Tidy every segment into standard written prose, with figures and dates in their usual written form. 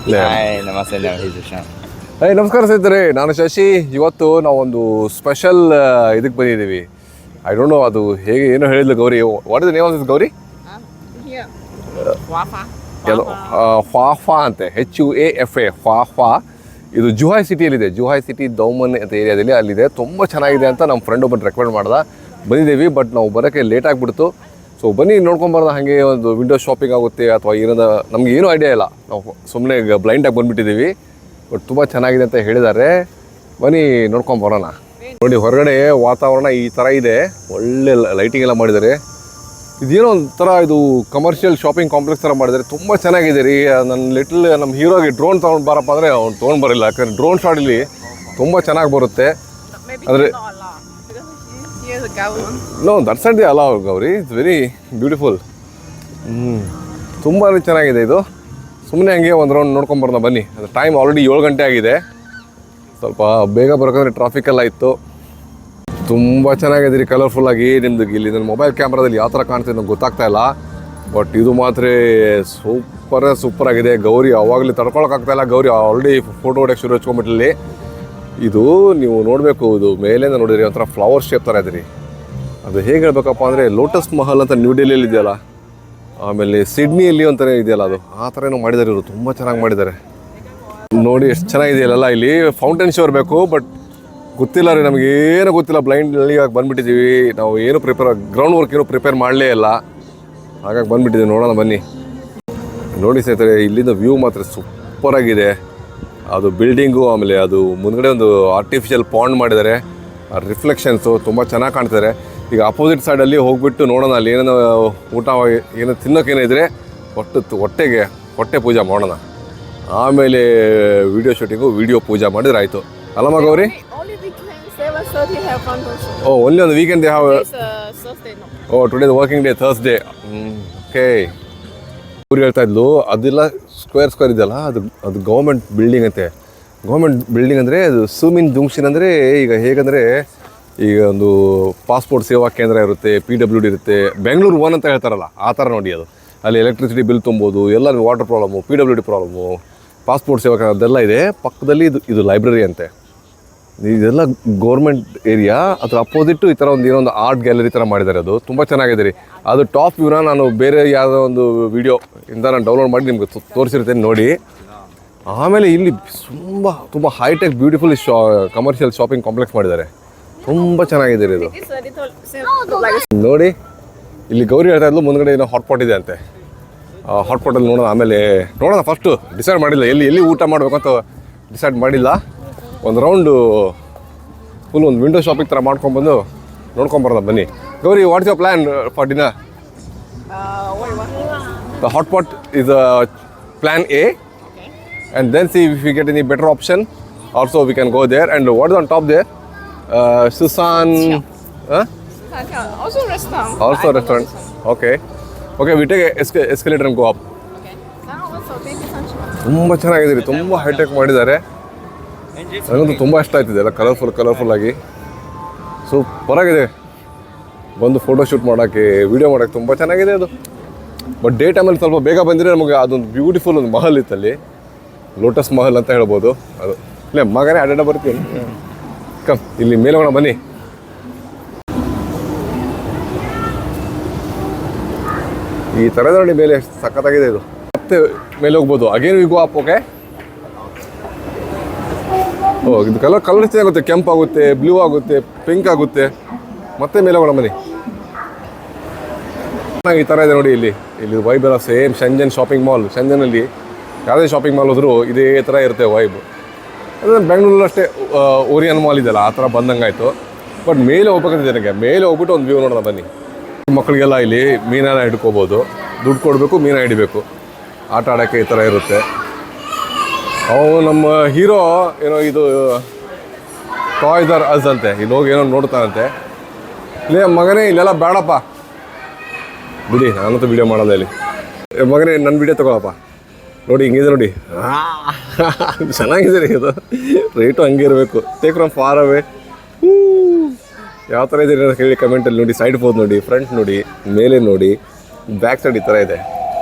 ನಮಸ್ತೆ ನಮಸ್ಕಾರ ಸ್ನೇಹಿತರೆ, ನಾನು ಶಶಿ. ಇವತ್ತು ನಾವೊಂದು ಸ್ಪೆಷಲ್ ಇದಕ್ಕೆ ಬಂದಿದ್ದೀವಿ. ಐ ಡೋಂಟ್ ನೋ ಅದು ಹೇಗೆ ಏನೋ ಹೇಳಿದ್ಲು Gauri. What is the name of this Gauri? Huafa ಅಂತೆ, HUAFA, ಹ್ವಾಫಾ. ಇದು ಜುಹಾಯ್ ಸಿಟಿಯಲ್ಲಿದೆ. ಜುಹಾಯ್ ಸಿಟಿ ದೌಮನ್ ಅಂತ ಏರಿಯಾದಲ್ಲಿ ಅಲ್ಲಿದೆ. ತುಂಬ ಚೆನ್ನಾಗಿದೆ ಅಂತ ನಮ್ಮ ಫ್ರೆಂಡ್ ಒಬ್ಬರು ರೆಕಮೆಂಡ್ ಮಾಡ್ದ. ಬಂದಿದ್ದೀವಿ, ಬಟ್ ನಾವು ಬರೋಕ್ಕೆ ಲೇಟ್ ಆಗಿಬಿಡ್ತು. ಸೊ ಬನ್ನಿ ನೋಡ್ಕೊಂಬಾರ್ದು. ಹಾಗೆ ಒಂದು ವಿಂಡೋ ಶಾಪಿಂಗ್ ಆಗುತ್ತೆ ಅಥವಾ ಏನದ ನಮ್ಗೆ ಏನೂ ಐಡಿಯಾ ಇಲ್ಲ. ನಾವು ಸುಮ್ಮನೆ ಬ್ಲೈಂಡಾಗಿ ಬಂದುಬಿಟ್ಟಿದ್ದೀವಿ. ಬಟ್ ತುಂಬ ಚೆನ್ನಾಗಿದೆ ಅಂತ ಹೇಳಿದ್ದಾರೆ. ಬನ್ನಿ ನೋಡ್ಕೊಂಬರೋಣ. ನೋಡಿ, ಹೊರಗಡೆ ವಾತಾವರಣ ಈ ಥರ ಇದೆ. ಒಳ್ಳೆ ಲೈಟಿಂಗ್ ಎಲ್ಲ ಮಾಡಿದ್ದಾರೆ. ಇದೇನೋ ಒಂಥರ ಇದು ಕಮರ್ಷಿಯಲ್ ಶಾಪಿಂಗ್ ಕಾಂಪ್ಲೆಕ್ಸ್ ಥರ ಮಾಡಿದ್ದಾರೆ. ತುಂಬ ಚೆನ್ನಾಗಿದೆ ರೀ. ನಮ್ಮ ಹೀರೋಗೆ ಡ್ರೋನ್ ತೊಗೊಂಡು ಬಾರಪ್ಪ ಅಂದರೆ ಅವ್ನು ತೊಗೊಂಡು ಬರಲ್ಲ. ಯಾಕಂದರೆ ಡ್ರೋನ್ ಶಾಟ್ ಇಲ್ಲಿ ತುಂಬ ಚೆನ್ನಾಗಿ ಬರುತ್ತೆ. ಅಂದರೆ no that's not the allow Gowri. It's very beautiful. ತುಂಬ ಚೆನ್ನಾಗಿದೆ ಇದು. ಸುಮ್ಮನೆ ಹಂಗೆ ಒಂದು ರೌಂಡ್ ನೋಡ್ಕೊಂಬರೋಣ ಬನ್ನಿ. ಅದು ಟೈಮ್ ಆಲ್ರೆಡಿ 7 ಗಂಟೆ ಆಗಿದೆ. ಸ್ವಲ್ಪ ಬೇಗ ಬರೋಕಂದ್ರೆ ಟ್ರಾಫಿಕೆಲ್ಲ ಇತ್ತು. ತುಂಬ ಚೆನ್ನಾಗಿದೆ ರೀ, ಕಲರ್ಫುಲ್ಲಾಗಿ. ನಿಮ್ದು ಇಲ್ಲಿ ನನ್ನ ಮೊಬೈಲ್ ಕ್ಯಾಮ್ರಾದಲ್ಲಿ ಯಾವ ಥರ ಕಾಣ್ತಿದೆ ನನಗೆ ಗೊತ್ತಾಗ್ತಾ ಇಲ್ಲ. ಬಟ್ ಇದು ಮಾತ್ರ ಸೂಪರಾಗಿದೆ. ಗೌರಿ ಅವಾಗಲೇ ತಡ್ಕೊಳಕ್ಕಾಗ್ತಾಯಿಲ್ಲ. ಗೌರಿ ಆಲ್ರೆಡಿ ಫೋಟೋ ಹೊಡೆಯೋಕ್ಕೆ ಶುರು ಹಚ್ಕೊಂಡ್ಬಿಟ್ಟಲ್ಲಿ. ಇದು ನೀವು ನೋಡಬೇಕು. ಇದು ಮೇಲಿಂದ ನೋಡಿದ್ರಿ ಒಂಥರ ಫ್ಲವರ್ ಶೇಪ್ ಥರ ಇದೆ ರೀ. ಅದು ಹೇಗೆ ಹೇಳ್ಬೇಕಪ್ಪ ಅಂದರೆ ಲೋಟಸ್ ಮಹಲ್ ಅಂತ ನ್ಯೂ ಡೆಲ್ಲಿಯಲ್ಲಿ ಇದೆಯಲ್ಲ, ಆಮೇಲೆ ಸಿಡ್ನಿಯಲ್ಲಿ ಒಂಥರ ಇದೆಯಲ್ಲ, ಅದು ಆ ಥರ ಏನೋ ಮಾಡಿದ್ದಾರೆ ಇವರು. ತುಂಬ ಚೆನ್ನಾಗಿ ಮಾಡಿದ್ದಾರೆ ನೋಡಿ. ಎಷ್ಟು ಚೆನ್ನಾಗಿದೆಯಲ್ಲ. ಇಲ್ಲಿ ಫೌಂಟೇನ್ ಶೋ ಇರಬೇಕು, ಬಟ್ ಗೊತ್ತಿಲ್ಲ ರೀ, ನಮಗೇನು ಗೊತ್ತಿಲ್ಲ. ಬ್ಲೈಂಡಲ್ಲಿ ಆಗಿ ಬಂದುಬಿಟ್ಟಿದ್ದೀವಿ ನಾವು. ಏನು ಗ್ರೌಂಡ್ ವರ್ಕ್ ಏನು ಪ್ರಿಪೇರ್ ಮಾಡಲೇ ಇಲ್ಲ. ಹಾಗಾಗಿ ಬಂದುಬಿಟ್ಟಿದ್ದೀವಿ. ನೋಡೋಣ ಬನ್ನಿ. ನೋಡಿ ಸ್ನೇಹಿತರೆ, ಇಲ್ಲಿಂದ ವ್ಯೂ ಮಾತ್ರ ಸೂಪರಾಗಿದೆ. ಅದು ಬಿಲ್ಡಿಂಗು, ಆಮೇಲೆ ಅದು ಮುಂದ್ಗಡೆ ಒಂದು ಆರ್ಟಿಫಿಷಿಯಲ್ ಪಾಂಡ್ ಮಾಡಿದ್ದಾರೆ. ಆ ರಿಫ್ಲೆಕ್ಷನ್ಸು ತುಂಬ ಚೆನ್ನಾಗಿ ಕಾಣ್ತಾರೆ. ಈಗ ಅಪೋಸಿಟ್ ಸೈಡಲ್ಲಿ ಹೋಗಿಬಿಟ್ಟು ನೋಡೋಣ, ಅಲ್ಲಿ ಏನೇನೋ ಊಟ ಏನೋ ತಿನ್ನೋಕ್ಕೇನಿದ್ರೆ ಹೊಟ್ಟೆ ಪೂಜೆ ಮಾಡೋಣ. ಆಮೇಲೆ ವಿಡಿಯೋ ಶೂಟಿಂಗು, ವಿಡಿಯೋ ಪೂಜೆ ಮಾಡಿದ್ರೆ ಆಯಿತು. ಅಲ್ಲಮ್ಮ ಗೌರಿ? ಓ, ಓನ್ಲಿ ಒಂದು weekend they have. Oh, today the working day, Thursday. Okay. ಅವ್ರು ಹೇಳ್ತಾ ಇದ್ಲು ಅದೆಲ್ಲ ಸ್ಕ್ವೇರ್ ಇದೆಯಲ್ಲ, ಅದು ಗೌರ್ಮೆಂಟ್ ಬಿಲ್ಡಿಂಗ್ ಅಂತೆ. ಗೌರ್ಮೆಂಟ್ ಬಿಲ್ಡಿಂಗ್ ಅಂದರೆ ಅದು ಸೂಮಿನ್ ಜಂಕ್ಷನ್. ಅಂದರೆ ಈಗ ಹೇಗಂದರೆ, ಈಗ ಒಂದು ಪಾಸ್ಪೋರ್ಟ್ ಸೇವಾ ಕೇಂದ್ರ ಇರುತ್ತೆ, PWD ಇರುತ್ತೆ, ಬೆಂಗಳೂರು 1 ಅಂತ ಹೇಳ್ತಾರಲ್ಲ, ಆ ಥರ ನೋಡಿ. ಅದು ಅಲ್ಲಿ ಎಲೆಕ್ಟ್ರಿಸಿಟಿ ಬಿಲ್ ತುಂಬೋದು, ಎಲ್ಲ water problem, PWD problem, passport ಸೇವಾ ಕೇಂದ್ರ ಅದೆಲ್ಲ ಇದೆ. ಪಕ್ಕದಲ್ಲಿ ಇದು ಲೈಬ್ರರಿ ಅಂತೆ. ಇದೆಲ್ಲ ಗೌರ್ಮೆಂಟ್ ಏರಿಯಾ. ಅದ್ರ ಅಪೋಸಿಟ್ಟು ಈ ಥರ ಏನೊಂದು ಆರ್ಟ್ ಗ್ಯಾಲರಿ ಥರ ಮಾಡಿದ್ದಾರೆ. ಅದು ತುಂಬ ಚೆನ್ನಾಗಿದೆ ರೀ. ಅದು ಟಾಪ್ ವ್ಯೂನ ನಾನು ಬೇರೆ ಯಾವುದೋ ಒಂದು ವೀಡಿಯೋ ಇಂದ ನಾನು ಡೌನ್ಲೋಡ್ ಮಾಡಿ ನಿಮ್ಗೆ ತೋರಿಸಿರ್ತೇನೆ ನೋಡಿ. ಆಮೇಲೆ ಇಲ್ಲಿ ತುಂಬ hi-tech beautiful commercial shopping complex ಮಾಡಿದ್ದಾರೆ. ತುಂಬ ಚೆನ್ನಾಗಿದೆ ರೀ ಇದು. ನೋಡಿ, ಇಲ್ಲಿ ಗೌರಿ ಹೇಳ್ತಾ ಇದ್ಲು ಮುಂದ್ಗಡೆ ಏನೋ ಹಾಟ್ಪಾಟ್ ಇದೆ ಅಂತೆ. ಹಾಟ್ಪಾಟಲ್ಲಿ ನೋಡೋಣ. ಆಮೇಲೆ ನೋಡೋಣ. ಫಸ್ಟು ಡಿಸೈಡ್ ಮಾಡಿಲ್ಲ ಎಲ್ಲಿ ಊಟ ಮಾಡಬೇಕಂತ ಡಿಸೈಡ್ ಮಾಡಿಲ್ಲ. ಒಂದು ರೌಂಡು ಫುಲ್ ಒಂದು ವಿಂಡೋ ಶಾಪಿಂಗ್ ಥರ ಮಾಡ್ಕೊಂಡ್ಬಂದು ನೋಡ್ಕೊಂಬರೋಣ ಬನ್ನಿ. Gauri, what's your plan for dinner? The hot pot is plan A, and then see if we get any better option. Also we can go there. And what is on top there? Susan. Also restaurant. Also restaurant. Okay, we take escalator and go up. Okay. Now also baby sunshine. ತುಂಬ ಚೆನ್ನಾಗಿದೆ ರೀ. ತುಂಬ high tech ಮಾಡಿದ್ದಾರೆ. ನನಗಂತೂ ತುಂಬ ಇಷ್ಟ ಆಯ್ತಿದೆ. ಎಲ್ಲ colourful ಆಗಿ ಸೂಪರಾಗಿದೆ. ಬಂದು ಫೋಟೋ ಶೂಟ್ ಮಾಡೋಕ್ಕೆ, ವಿಡಿಯೋ ಮಾಡೋಕ್ಕೆ ತುಂಬ ಚೆನ್ನಾಗಿದೆ ಅದು. ಬಟ್ ಡೇ ಟೈಮಲ್ಲಿ ಸ್ವಲ್ಪ ಬೇಗ ಬಂದರೆ ನಮಗೆ ಅದೊಂದು ಬ್ಯೂಟಿಫುಲ್ ಒಂದು ಮಹಲ್ ಇತ್ತಲ್ಲಿ, ಲೋಟಸ್ ಮಹಲ್ ಅಂತ ಹೇಳ್ಬೋದು. ಅದು ಇಲ್ಲ ಮಗನೇ ಅಡ್ಡ ಬರ್ತೀನಿ. ಕಮ್, ಇಲ್ಲಿ ಮೇಲೆ ಹೋಗೋಣ ಬನ್ನಿ. ಈ ಥರದ ನೋಡಿ ಮೇಲೆ ಸಖತ್ತಾಗಿದೆ ಇದು. ಮತ್ತೆ ಮೇಲೆ ಹೋಗ್ಬೋದು. Again we go up. Okay. Oh, ಇದು ಕಲರ್ ಚೇಂಜ್ ಆಗುತ್ತೆ. ಕೆಂಪು ಆಗುತ್ತೆ, ಬ್ಲೂ ಆಗುತ್ತೆ, ಪಿಂಕ್ ಆಗುತ್ತೆ. ಮತ್ತೆ ಮೇಲೆ ಹೋಗೋಣ ಬನ್ನಿ. ಈ ಥರ ಇದೆ ನೋಡಿ. ಇಲ್ಲಿ ವೈಬ್ ಎಲ್ಲ ಸೇಮ್ ಶಂಜನ್ ಶಾಪಿಂಗ್ ಮಾಲ್. ಶಂಜನಲ್ಲಿ ಯಾವುದೇ ಶಾಪಿಂಗ್ ಮಾಲ್ ಹೋದರೂ ಇದೇ ಥರ ಇರುತ್ತೆ ವೈಬ್. ಅದು ಬೆಂಗಳೂರಲ್ಲಿ ಅಷ್ಟೇ ಓರಿಯನ್ ಮಾಲ್ ಇದೆಯಲ್ಲ, ಆ ಥರ ಬಂದಂಗಾಯಿತು. ಬಟ್ ಮೇಲೆ ಹೋಗ್ಬೇಕಂತಿದೆ ನನಗೆ. ಮೇಲೆ ಹೋಗ್ಬಿಟ್ಟು ಒಂದು ವ್ಯೂ ನೋಡೋಣ ಬನ್ನಿ. ಮಕ್ಕಳಿಗೆಲ್ಲ ಇಲ್ಲಿ ಮೀನೆಲ್ಲ ಹಿಡ್ಕೋಬೋದು. ದುಡ್ಡು ಕೊಡಬೇಕು, ಮೀನ ಹಿಡಿಬೇಕು. ಆಟ ಆಡೋಕ್ಕೆ ಈ ಥರ ಇರುತ್ತೆ. ಅವನು ನಮ್ಮ ಹೀರೋ ಏನೋ ಇದು ಟಾಯ್ಸ್ ಆರ್ ಅಸ್ ಅಂತೆ. ಇಲ್ಲಿ ಹೋಗಿ ಏನೋ ನೋಡ್ತಾನಂತೆ. ಇಲ್ಲೇ ಮಗನೇ ಇಲ್ಲೆಲ್ಲ ಬೇಡಪ್ಪ ಬಿಡಿ, ನಾನಂತೂ ವೀಡಿಯೋ ಮಾಡೋಲ್ಲ ಇಲ್ಲಿ. ಮಗನೇ ನನ್ನ ವೀಡಿಯೋ ತೊಗೊಳಪ್ಪ. ನೋಡಿ ಹಿಂಗಿದೆ ನೋಡಿ. ಚೆನ್ನಾಗಿದೆ ರೀ ಇದು. ರೇಟು ಹಂಗೆ ಇರಬೇಕು. Take from far away. ಯಾವ ಥರ ಇದೆ ಅಂತ ಹೇಳಿ ಕಮೆಂಟಲ್ಲಿ ನೋಡಿ. ಸೈಡ್ ಪೋಸ್ ನೋಡಿ, ಫ್ರಂಟ್ ನೋಡಿ, ಮೇಲೆ ನೋಡಿ, ಬ್ಯಾಕ್ ಸೈಡ್ ಈ ಥರ ಇದೆ.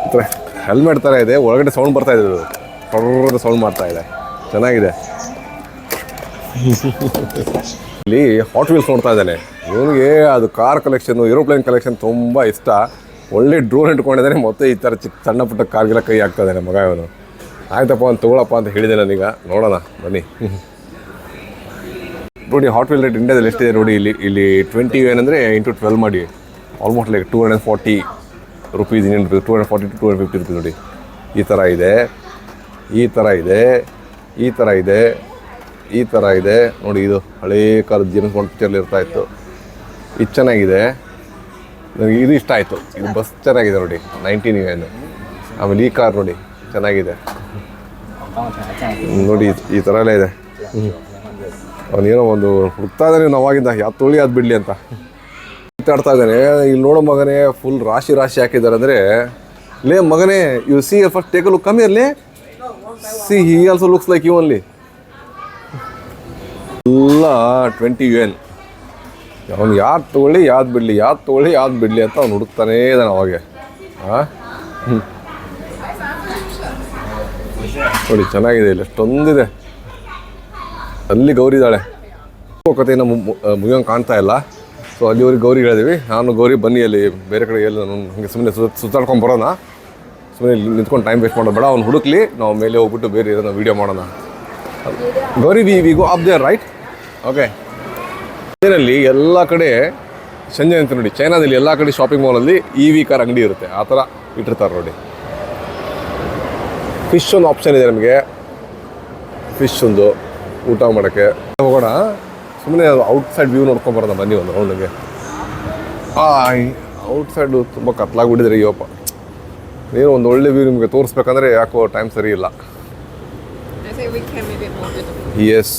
ಈ ಥರ ಹೆಲ್ಮೆಟ್ ಥರ ಇದೆ. ಒಳಗಡೆ ಸೌಂಡ್ ಬರ್ತಾ ಇದೆ. ಟೊರ್ರದ ಸೌಂಡ್ ಮಾಡ್ತಾ ಇದೆ, ಚೆನ್ನಾಗಿದೆ. ಇಲ್ಲಿ ಹಾಟ್ ವೀಲ್ಸ್ ನೋಡ್ತಾ ಇದ್ದಾನೆ. ಇವನಿಗೆ ಅದು ಕಾರ್ ಕಲೆಕ್ಷನ್ನು, ಏರೋಪ್ಲೇನ್ ಕಲೆಕ್ಷನ್ ತುಂಬ ಇಷ್ಟ. ಒಳ್ಳೆ ಡ್ರೋನ್ ಇಟ್ಕೊಂಡಿದ್ದಾನೆ, ಮತ್ತೆ ಈ ಥರ ಸಣ್ಣ ಪುಟ್ಟ ಕಾರ್ಗೆಲ್ಲ ಕೈ ಹಾಕ್ತಾ ಇದ್ದಾನೆ ಮಗ ಇವನು. ಆಯ್ತಪ್ಪ ಅಂತ ತೊಗೊಳಪ್ಪ ಅಂತ ಹೇಳಿದೆ ನಾನೀಗ, ನೋಡೋಣ ಬನ್ನಿ. ನೋಡಿ ಹಾಟ್ ವೀಲ್ ರೇಟ್ ಇಂಡಿಯಾದಲ್ಲಿ ಎಷ್ಟಿದೆ ನೋಡಿ. ಇಲ್ಲಿ 20 ಯುಎನ್ ಅಂದರೆ ಇಂಟು 12 ಮಾಡಿ, almost like 240 rupees, Indian rupees 240 to 250 rupees ನೋಡಿ. ಈ ಥರ ಇದೆ, ಈ ಥರ ಇದೆ, ಈ ಥರ ಇದೆ, ಈ ಥರ ಇದೆ ನೋಡಿ. ಇದು ಹಳೇ ಕಾಲದ ಜೇಮ್ಸ್ ಬಾಂಡ್ ಪಿಕ್ಚರ್ಲಿ ಇರ್ತಾ ಇತ್ತು. ಇದು ಚೆನ್ನಾಗಿದೆ, ನನಗೆ ಇದು ಇಷ್ಟ ಆಯಿತು. ಇದು ಬಸ್ ಚೆನ್ನಾಗಿದೆ ನೋಡಿ, 19 ಯುಎನ್. ಆಮೇಲೆ ಈ ಕಾರ್ ನೋಡಿ ಚೆನ್ನಾಗಿದೆ ನೋಡಿ, ಈ ಥರ ಎಲ್ಲ ಇದೆ. ಅವನೇನೋ ಒಂದು ಹುಡುಕ್ತಾ ಇದ್ದಾನೆ ನಾವಾಗಿಂದ, ಯಾವ ತೊಳಿ ಅದು ಬಿಡಲಿ ಅಂತ ಮಾತಾಡ್ತಾ ಇದ್ದಾನೆ. ಇಲ್ಲಿ ನೋಡೋ ಮಗನೇ ಫುಲ್ ರಾಶಿ ರಾಶಿ ಹಾಕಿದ್ದಾರೆ. ಅಂದರೆ ಲೇ ಮಗನೇ, you see first take a look, come here ಲೇ, see he also looks like you only. ಎಲ್ಲ 20 ಯುಎನ್. ಅವ್ನು ಯಾವ್ದು ತೊಗೊಳ್ಳಿ ಯಾವ್ದು ಬಿಡಲಿ, ಯಾವ್ದು ತೊಗೊಳ್ಳಿ ಯಾವ್ದು ಬಿಡಲಿ ಅಂತ ಅವ್ನು ಹುಡುಕ್ತಾನೇ ಇದ್ದಾನೆ ಅವಾಗೆ. ನೋಡಿ ಚೆನ್ನಾಗಿದೆ, ಇಲ್ಲಿ ಅಷ್ಟೊಂದಿದೆ. ಅಲ್ಲಿ ಗೌರಿ ಇದ್ದಾಳೆ, ಕಥೆಯನ್ನು ಮುಗಿಯೋಂಗೆ ಕಾಣ್ತಾ ಇಲ್ಲ. ಸೊ ಅಲ್ಲಿವರೆಗೆ ಗೌರಿ ಹೇಳಿದ್ವಿ. ನಾನು ಗೌರಿ ಬನ್ನಿ ಅಲ್ಲಿ ಬೇರೆ ಕಡೆ ಎಲ್ಲ ನಾನು ಹಂಗೆ ಸುಮ್ಮನೆ ಸುತ್ತಾಡ್ಕೊಂಡು ಬರೋಣ, ಸುಮ್ಮನೆ ನಿಂತ್ಕೊಂಡು ಟೈಮ್ ವೇಸ್ಟ್ ಮಾಡೋದು ಬೇಡ. ಅವ್ನು ಹುಡುಕ್ಲಿ, ನಾವು ಮೇಲೆ ಹೋಗ್ಬಿಟ್ಟು ಬೇರೆ ಏನೋ ವೀಡಿಯೋ ಮಾಡೋಣ. Gauri we go up there right. Okay, ಚೈನಲ್ಲಿ ಎಲ್ಲ ಕಡೆ ಸಂಜೆ ಅಂತ ನೋಡಿ, ಚೈನಾದಲ್ಲಿ ಎಲ್ಲ ಕಡೆ ಶಾಪಿಂಗ್ ಮಾಲಲ್ಲಿ EV ಕಾರ್ ಅಂಗಡಿ ಇರುತ್ತೆ, ಆ ಥರ ಇಟ್ಟಿರ್ತಾರೆ ನೋಡಿ. ಫಿಶ್ ಒಂದು ಆಪ್ಷನ್ ಇದೆ ನಮಗೆ, ಫಿಶ್ ಒಂದು ಊಟ ಮಾಡೋಕ್ಕೆ. ಹೋಗೋಣ, ಸುಮ್ಮನೆ ಔಟ್ಸೈಡ್ ವ್ಯೂ ನೋಡ್ಕೊಂಬರೋಣ ಬನ್ನಿ ಒಂದು ರೌಂಡಿಗೆ. ಔಟ್ಸೈಡು ತುಂಬ ಕತ್ಲಾಗ್ಬಿಟ್ಟಿದ್ರೆ ಅಯ್ಯಪ್ಪ. ನೀನು ಒಂದು ಒಳ್ಳೆ ವ್ಯೂ ನಿಮಗೆ ತೋರಿಸ್ಬೇಕಂದ್ರೆ ಯಾಕೋ ಟೈಮ್ ಸರಿ ಇಲ್ಲ. Yes,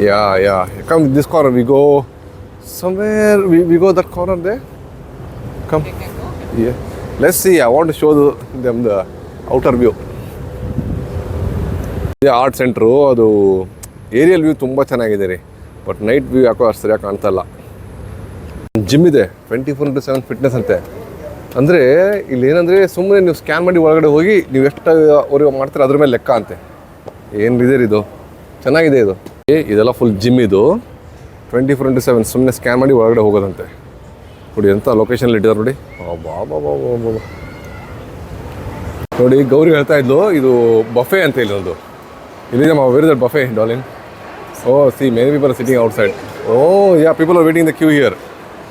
yeah come this corner, we go somewhere, we go that corner there, come, yeah, let's see. I want to show them the outer view. Art centre, ಅದು ಏರಿಯಲ್ ವ್ಯೂ ತುಂಬ ಚೆನ್ನಾಗಿದೆ ರೀ, but night view ಯಾಕೋ ಅಷ್ಟು ಸರಿಯಾಗಿ ಕಾಣ್ತಾ ಇಲ್ಲ. Gym ಇದೆ, 24/7 ಫಿಟ್ನೆಸ್ ಅಂತೆ. ಅಂದರೆ ಇಲ್ಲಿ ಏನಂದರೆ ಸುಮ್ಮನೆ ನೀವು ಸ್ಕ್ಯಾನ್ ಮಾಡಿ ಒಳಗಡೆ ಹೋಗಿ ನೀವು ಎಷ್ಟು ಅವ್ರಿಗೆ ಮಾಡ್ತೀರ ಅದ್ರ ಮೇಲೆ ಲೆಕ್ಕ ಅಂತೆ. ಏನಿದೆ ಇದು, ಚೆನ್ನಾಗಿದೆ ಇದು. ಇದೆಲ್ಲ ಫುಲ್ ಜಿಮ್ ಇದು, 24/7 ಸುಮ್ಮನೆ ಸ್ಕ್ಯಾನ್ ಮಾಡಿ ಒಳಗಡೆ ಹೋಗೋದಂತೆ. ನೋಡಿ ಎಂಥ ಲೊಕೇಶನಲ್ಲಿ ಇಟ್ಟಿದ್ದಾರೆ ನೋಡಿ. ಬಾಬಾ ನೋಡಿ, ಗೌರಿ ಹೇಳ್ತಾ ಇದ್ಲು ಇದು ಬಫೆ ಅಂತ ಇಲ್ಲಿ ಒಂದು. ಇಲ್ಲಿದೆ where is that buffet darling? Oh see, many people are sitting outside. Oh yeah, people are waiting the queue here.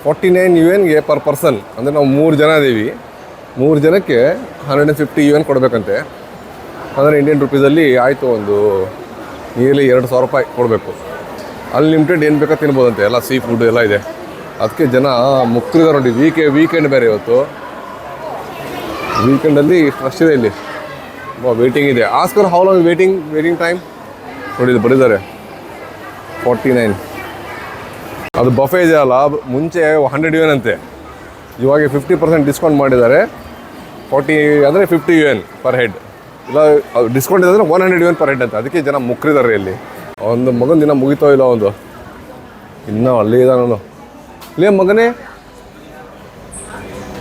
49 ಯುಎನ್ಗೆ ಪರ್ ಪರ್ಸನ್. ಅಂದರೆ ನಾವು 3 ಜನ ಇದ್ದೀವಿ, 3 ಜನಕ್ಕೆ 150 ಯುಎನ್ ಕೊಡಬೇಕಂತೆ. ಅಂದರೆ ಇಂಡಿಯನ್ ರುಪೀಸಲ್ಲಿ ಆಯಿತು ಒಂದು ನಿಯರ್ಲಿ 2,000 ರೂಪಾಯಿ ಕೊಡಬೇಕು. ಅನ್ಲಿಮಿಟೆಡ್ ಏನು ಬೇಕಾ ತಿನ್ಬೋದಂತೆ, ಎಲ್ಲ ಸೀ ಫುಡ್ ಎಲ್ಲ ಇದೆ. ಅದಕ್ಕೆ ಜನ ಮುಕ್ತಿದ್ದಾರೆ ನೋಡಿ. ವೀಕೆಂಡ್ ಬೇರೆ ಇವತ್ತು, ವೀಕೆಂಡಲ್ಲಿ ಇಷ್ಟು ರಶ್ ಇದೆ ಇಲ್ಲಿ, ವೇಟಿಂಗ್ ಇದೆ. Oscar how long waiting time ನೋಡಿ, ಇದು ಬರೀತಾರೆ 49. ಅದು ಬಫೆ ಇದೆಯಲ್ಲ, ಮುಂಚೆ 100 ಯುಎನ್ ಅಂತೆ, ಇವಾಗ 50% ಡಿಸ್ಕೌಂಟ್ ಮಾಡಿದ್ದಾರೆ. 40 ಅಂದರೆ 50 ಯುಎನ್ ಪರ್ ಹೆಡ್, ಇಲ್ಲ ಡಿಸ್ಕೌಂಟ್ ಇದೆ ಅಂದರೆ 100 ಯುಎನ್ ಪರ್ ಹೆಡ್ ಅಂತ. ಅದಕ್ಕೆ ಜನ ಮುಕ್ರಿದ್ದಾರೆ ಇಲ್ಲಿ. ಒಂದು ಮಗನ ದಿನ ಮುಗಿತೋ ಇಲ್ಲ, ಒಂದು ಇನ್ನೂ ಅಲ್ಲೇ ಇದ್ದ ನಾನು. ಲೇ ಮಗನೇ,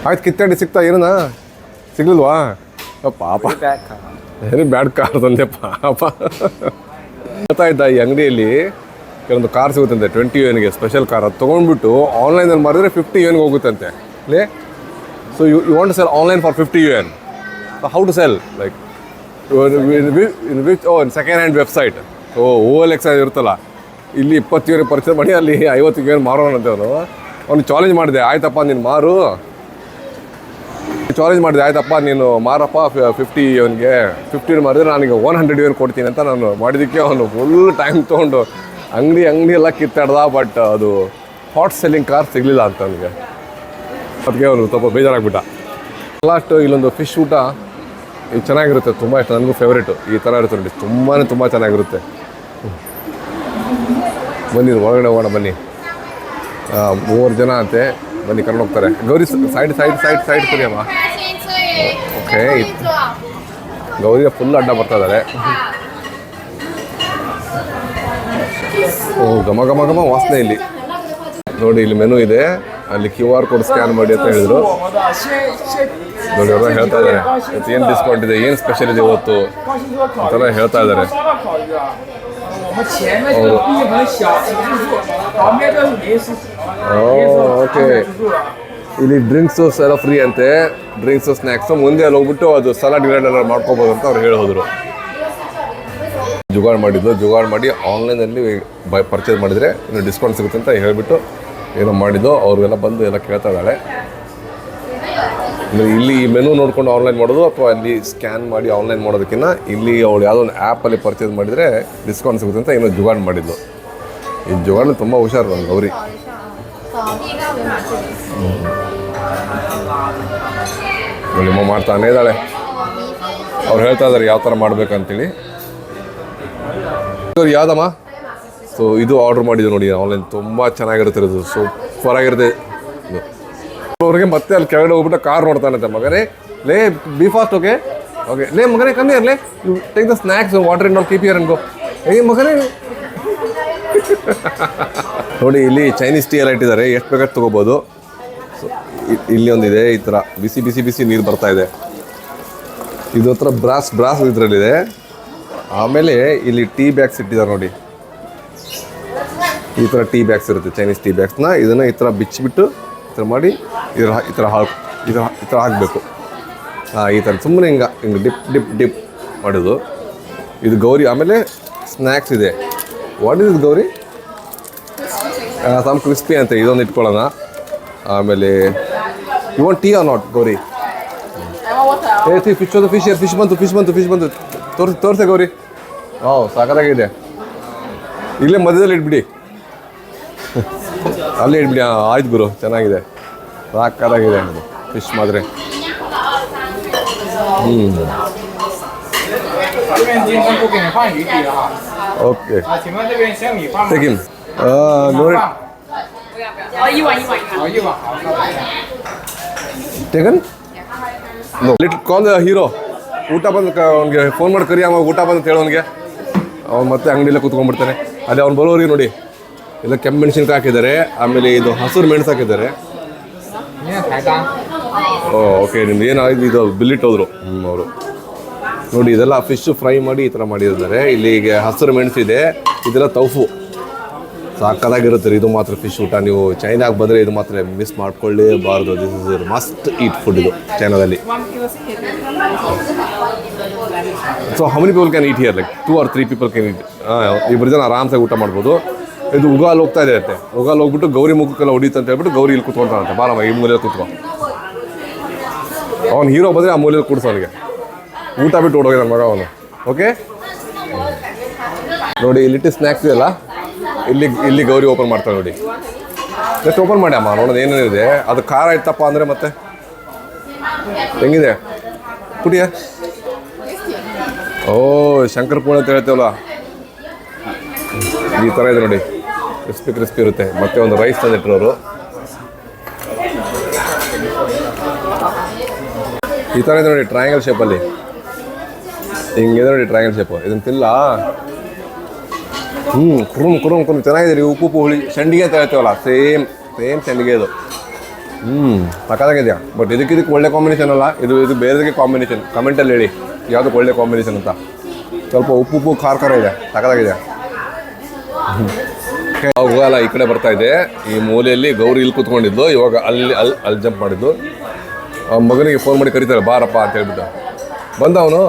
ಆಯ್ತು ಕಿತ್ತಾಡಿ ಸಿಗ್ತಾ ಏನನ ಸಿಗ್ಲಿಲ್ವಾ? ಪಾಪ, ಏನು ಬ್ಯಾಡ್ ಕಾರ್ ತಂದೆ ಪಾಪ. ಗೊತ್ತಾಯ್ತಾ, ಈ ಅಂಗಡಿಯಲ್ಲಿ ಕೆಲವೊಂದು ಕಾರ್ ಸಿಗುತ್ತಂತೆ 20 ಯುಎನ್ಗೆ ಸ್ಪೆಷಲ್ ಕಾರ್. ಅದು ತೊಗೊಂಡ್ಬಿಟ್ಟು ಆನ್ಲೈನಲ್ಲಿ ಮಾರಿದ್ರೆ 50 ಯುಎನ್ಗೆ ಹೋಗುತ್ತಂತೆ. ಲೇ, so you want to sell online for 50 UN. How to sell? Like in which second hand website. OLX ಇರುತ್ತಲ್ಲ, ಇಲ್ಲಿ 20 ಯುಎನ್ ಪರ್ಚೇಸ್ ಮಾಡಿ ಅಲ್ಲಿ 50 ಯುಎನ್ ಮಾರೋಣಂತೆ. ಅವನು ಚಾಲೆಂಜ್ ಮಾಡಿದೆ, ಆಯ್ತಪ್ಪ ನೀನು ಮಾರು, ಚಾಲೆಂಜ್ ಮಾಡಿದೆ, ಆಯ್ತಪ್ಪ ನೀನು ಮಾರಪ್ಪ 50 ಯುಎನ್ಗೆ. 50 ಮಾರಿದ್ರೆ ನಾನೀಗ 100 ಯುಎನ್ ಕೊಡ್ತೀನಿ ಅಂತ ನಾನು ಮಾಡಿದ್ದಕ್ಕೆ ಅವನು ಫುಲ್ ಟೈಮ್ ತೊಗೊಂಡು ಅಂಗಡಿ ಎಲ್ಲ ಕಿತ್ತಾಡ್ದ. ಬಟ್ ಅದು ಹಾಟ್ ಸೆಲ್ಲಿಂಗ್ ಕಾರ್ ಸಿಗಲಿಲ್ಲ ಅಂತ ನನಗೆ. ಅದಕ್ಕೆ ಅವನು ಸ್ವಲ್ಪ ಬೇಜಾರಾಗ್ಬಿಟ್ಟ. ಲಾಸ್ಟ್ ಇಲ್ಲೊಂದು ಫಿಶ್ ಊಟ, ಇದು ಚೆನ್ನಾಗಿರುತ್ತೆ, ತುಂಬ ಇಷ್ಟ, ನನಗೂ ಫೇವ್ರೇಟು. ಈ ಥರ ಇರುತ್ತೆ ನೋಡಿ, ತುಂಬ ಚೆನ್ನಾಗಿರುತ್ತೆ. ಬನ್ನಿ ಒಳಗಡೆ ಹೋಗೋಣ ಬನ್ನಿ. 3 ಜನ ಅಂತೆ, ಬನ್ನಿ ಕರ್ಕೊಂಡು ಹೋಗ್ತಾರೆ. ಗೌರಿ ಸೈಡ್ ಸರಿ ಅಮ್ಮ. ಓಕೆ, ಗೌರಿ ಫುಲ್ ಅಡ್ಡ ಬರ್ತಾ ಇದ್ದಾರೆ. ಓ ಘಮ ವಾಸನೆ ಇಲ್ಲಿ ನೋಡಿ. ಇಲ್ಲಿ ಮೆನು ಇದೆ, ಅಲ್ಲಿ QR ಕೋಡ್ ಸ್ಕ್ಯಾನ್ ಮಾಡಿ ಅಂತ ಹೇಳಿದ್ರು. ನೋಡಿ ಅವ್ರು ಹೇಳ್ತಾ ಇದ್ದಾರೆ ಇವತ್ತು ಏನು ಡಿಸ್ಕೌಂಟ್ ಇದೆ, ಏನು ಸ್ಪೆಷಲ್ ಇದೆ ಇವತ್ತು ಅಂತೆಲ್ಲ ಹೇಳ್ತಾ ಇದ್ದಾರೆ. ಓಕೆ, ಇಲ್ಲಿ ಡ್ರಿಂಕ್ಸು ಎಲ್ಲ ಫ್ರೀ ಅಂತೆ, ಡ್ರಿಂಕ್ಸು ಸ್ನ್ಯಾಕ್ಸು. ಮುಂದೆ ಅಲ್ಲಿ ಹೋಗ್ಬಿಟ್ಟು ಅದು ಸಲಾಡ್ ಗಿಲಾಡ್ ಎಲ್ಲ ಮಾಡ್ಕೋಬೋದು ಅಂತ ಅವ್ರು ಹೇಳೋದ್ರು. ಜುಗಾಡ್ ಮಾಡಿ ಆನ್ಲೈನಲ್ಲಿ ಪರ್ಚೇಸ್ ಮಾಡಿದರೆ ಇನ್ನು ಡಿಸ್ಕೌಂಟ್ ಸಿಗುತ್ತೆ ಅಂತ ಹೇಳ್ಬಿಟ್ಟು ಏನೋ ಮಾಡಿದ್ದು. ಅವ್ರಿಗೆಲ್ಲ ಬಂದು ಎಲ್ಲ ಕೇಳ್ತಾ ಇದ್ದಾಳೆ. ಇಲ್ಲಿ ಈ ಮೆನು ನೋಡ್ಕೊಂಡು ಆನ್ಲೈನ್ ಮಾಡೋದು ಅಥವಾ ಅಲ್ಲಿ ಸ್ಕ್ಯಾನ್ ಮಾಡಿ ಆನ್ಲೈನ್ ಮಾಡೋದಕ್ಕಿಂತ ಇಲ್ಲಿ ಅವಳು ಯಾವುದೋ ಒಂದು ಆ್ಯಪಲ್ಲಿ ಪರ್ಚೇಸ್ ಮಾಡಿದರೆ ಡಿಸ್ಕೌಂಟ್ ಸಿಗುತ್ತೆ ಅಂತ ಏನೋ ಜುಗಾಡ್ ಮಾಡಿದ್ದು. ಈ ಜುಗಾಡ್ ತುಂಬ ಹುಷಾರು ನನ್ನ ಗೌರಿ. ನಿಮ್ಮ ಮಾಡ್ತಾನೆ ಇದ್ದಾಳೆ. ಅವ್ರು ಹೇಳ್ತಾ ಇದ್ದಾರೆ ಯಾವ ಥರ ಮಾಡ್ಬೇಕಂತೇಳಿ. ಇವ್ರು ಯಾವುದಮ್ಮ? ಸೊ ಇದು ಆರ್ಡ್ರ್ ಮಾಡಿದ್ದು ನೋಡಿ ಆನ್ಲೈನ್. ತುಂಬ ಚೆನ್ನಾಗಿರುತ್ತೆ, ಇದು ಸೂಪರ್ ಆಗಿರುತ್ತೆ. ಅವ್ರಿಗೆ ಮತ್ತೆ ಅಲ್ಲಿ ಕೆಳಗಡೆ ಹೋಗ್ಬಿಟ್ಟು ಕಾರ್ ನೋಡ್ತಾನಂತೆ. ಮಗನೇ ಲೇ ಬಿ ಫಾಸ್ಟ್. ಓಕೆ ಓಕೆ ಲೇ ಮಗನೇ ಕಮ್ಮಿ ಇರಲಿ, you take the snacks water in keep here ಅನ್ಕೋ. ಮಗನೇ ನೋಡಿ ಇಲ್ಲಿ ಚೈನೀಸ್ ಟೀ ಎಲ್ಲ ಇಟ್ಟಿದ್ದಾರೆ, ಎಷ್ಟು ಬೇಕಾದ್ರೆ ತೊಗೋಬೋದು. ಸೊ ಇಲ್ಲಿ ಒಂದಿದೆ, ಈ ಥರ ಬಿಸಿ ಬಿಸಿ ಬಿಸಿ ನೀರು ಬರ್ತಾ ಇದೆ. ಇದು ಹತ್ರ ಬ್ರಾಸ್ ಇದರಲ್ಲಿದೆ. ಆಮೇಲೆ ಇಲ್ಲಿ ಟೀ ಬ್ಯಾಗ್ಸ್ ಇಟ್ಟಿದ್ದಾರೆ ನೋಡಿ, ಈ ಥರ ಟೀ ಬ್ಯಾಗ್ಸ್ ಇರುತ್ತೆ, ಚೈನೀಸ್ ಟೀ ಬ್ಯಾಗ್ಸ್ನ. ಇದನ್ನು ಈ ಥರ ಬಿಚ್ಚಿಬಿಟ್ಟು ಈ ಥರ ಮಾಡಿ ಈ ಥರ ಹಾಕಬೇಕು. ಈ ಥರ ಸುಮ್ಮನೆ ಹಿಂಗೆ ಡಿಪ್ ಮಾಡೋದು. ಇದು ಗೌರಿ. ಆಮೇಲೆ ಸ್ನ್ಯಾಕ್ಸ್ ಇದೆ. What is Gowri? Some crispy ಅಂತ ಇದೊಂದು ಇಟ್ಕೊಳ್ಳೋಣ. ಆಮೇಲೆ you want tea or not Gowri? Fish ಬಂತು ತೋರಿಸೆ ಗೌರಿ. ಸಾಕಾಗಿದೆ. ಇಲ್ಲೇ ಮಧ್ಯದಲ್ಲಿ ಇಟ್ಬಿಡಿ, ಅಲ್ಲೇ ಇಟ್ಬಿಡಿ. ಆಯ್ತು ಗುರು, ಚೆನ್ನಾಗಿದೆ, ಸಾಕಾಗಿದೆ ಫಿಶ್ ಮಾತ್ರ. ಓಕೆ ತೆಗಿನ್ ನೋಡಿ ತೆಗನ್ ಲಿಟ್ ಕಾಲ್ ದ ಹೀರೋ. ಊಟ ಬಂದು ಅವ್ನಿಗೆ ಫೋನ್ ಮಾಡಿ ಕರಿ, ಅವ ಊಟ ಬಂದು ಹೇಳೋನಿಗೆ. ಅವ್ನು ಮತ್ತೆ ಅಂಗಡಿಯಲ್ಲೇ ಕೂತ್ಕೊಂಡ್ಬಿಡ್ತಾನೆ. ಅದೇ ಅವ್ನು ಬರೋರಿಗೆ ನೋಡಿ ಎಲ್ಲ ಕೆಂಪು ಮೆಣಸಿನ್ಕಾಯಿ ಹಾಕಿದ್ದಾರೆ. ಆಮೇಲೆ ಇದು ಹಸಿರು ಮೆಣಸು ಹಾಕಿದ್ದಾರೆ. ಓಕೆ ನಿಮ್ದು ಏನಾಗಿದೆ ಇದು ಬಿಲ್ಲಿಟ್ ಹೋದ್ರು ಅವರು ನೋಡಿ. ಇದೆಲ್ಲ ಫಿಶ್ ಫ್ರೈ ಮಾಡಿ ಈ ಥರ ಮಾಡಿದ್ದಾರೆ. ಇಲ್ಲಿಗೆ ಹಸಿರು ಮೆಣಸಿದೆ, ಇದೆಲ್ಲ ತೌಫು. ಸಾಕಾಗಿರುತ್ತೆ ಇದು ಮಾತ್ರ ಫಿಶ್ ಊಟ. ನೀವು ಚೈನಾಗೆ ಬಂದರೆ ಇದು ಮಾತ್ರ ಮಿಸ್ ಮಾಡ್ಕೊಳ್ಳೇಬಾರ್ದು. This is must eat food ಇದು ಚೈನಾದಲ್ಲಿ. So how many people can eat here? Like 2 or 3 people can eat. ಇಬ್ಬರು ಜನ ಆರಾಮ್ಸಾಗಿ ಊಟ ಮಾಡ್ಬೋದು. ಇದು ಉಗಾಲ್ ಹೋಗ್ತಾ ಇದೆ ಅಂತೆ. ಉಗಾಲ್ ಹೋಗ್ಬಿಟ್ಟು ಗೌರಿ ಮುಖಕ್ಕೆಲ್ಲ ಹೊಡೀತು ಅಂತ ಹೇಳ್ಬಿಟ್ಟು ಗೌರಿ ಇಲ್ಲಿ ಕೂತ್ಕೊಂತಾನಂತೆ. ಬಾರಮ್ಮ ಈ ಮೂಲೆಯಲ್ಲಿ ಕೂತ್ಕೊ. ಅವ್ನು ಹೀರೋ ಬಂದರೆ ಆ ಮೂಲೆಯಲ್ಲಿ ಕೂಡಿಸೋ ಅವನಿಗೆ. ಊಟ ಬಿಟ್ಟು ಓಡೋಗಿ ನನ್ನ ಮಗ ಅವನು. ಓಕೆ ನೋಡಿ ಇಲ್ಲಿ ಸ್ನ್ಯಾಕ್ಸ್ ಇದೆಯಲ್ಲ, ಇಲ್ಲಿ ಗೌರಿ ಓಪನ್ ಮಾಡ್ತಾಳೆ ನೋಡಿ. ಜಸ್ಟ್ ಓಪನ್ ಮಾಡಿ ಅಮ್ಮ, ನೋಡೋದು ಏನೇನಿದೆ. ಅದು ಖಾರ ಇತ್ತಪ್ಪ ಅಂದರೆ ಮತ್ತೆ ಹೆಂಗಿದೆ ಕುಡಿಯ? ಓ ಶಂಕರಪೋಳೆ ಅಂತ ಹೇಳ್ತೇವಲ್ಲ, ಈ ಥರ ಇದೆ ನೋಡಿ. ಕ್ರಿಸ್ಪಿ ಇರುತ್ತೆ. ಮತ್ತೆ ಒಂದು ರೈಸ್ ತಂದಿಟ್ಟಿರೋರು ಈ ಥರ ಇದೆ ನೋಡಿ, ಟ್ರಯಾಂಗಲ್ ಶೇಪಲ್ಲಿ ಹಿಂಗಿದೆ ನೋಡಿ. ಟ್ರಯಾಂಗಲ್ ಶೇಪು ಇದನ್ನು ತಿಲ್ಲ. ಕುರುಮ್ ಚೆನ್ನಾಗಿದೆ ರೀ. ಉಪ್ಪು ಹುಳಿ ಸಂಡಿಗೆ ಅಂತ ಹೇಳ್ತೇವಲ್ಲ, ಸೇಮ್ ಸಂಡಿಗೆ ಇದು. ಸಕ್ಕತ್ತಾಗಿದೆಯಾ? ಬಟ್ ಇದಕ್ಕೆ ಒಳ್ಳೆ ಕಾಂಬಿನೇಷನ್ ಅಲ್ಲ ಇದು ಬೇರೆದಕ್ಕೆ ಕಾಂಬಿನೇಷನ್. ಕಮೆಂಟಲ್ಲಿ ಹೇಳಿ ಯಾವುದಕ್ಕೆ ಒಳ್ಳೆ ಕಾಂಬಿನೇಷನ್ ಅಂತ. ಸ್ವಲ್ಪ ಉಪ್ಪು ಖಾರ ಇದೆ, ಸಕ್ಕತ್ತಾಗಿದೆ. ಹೋಗಲ್ಲ ಈ ಕಡೆ ಬರ್ತಾ ಇದೆ. ಈ ಮೂಲೆಯಲ್ಲಿ ಗೌರಿ ಇಲ್ಲಿ ಕೂತ್ಕೊಂಡಿದ್ದು. ಇವಾಗ ಅಲ್ಲಿ ಜಂಪ್ ಮಾಡಿದ್ದು. ಮಗನಿಗೆ ಫೋನ್ ಮಾಡಿ ಕರೀತಾರೆ, ಬಾರಪ್ಪ ಅಂತ ಹೇಳ್ಬಿಟ್ಟು. ಬಂದ ಅವನು,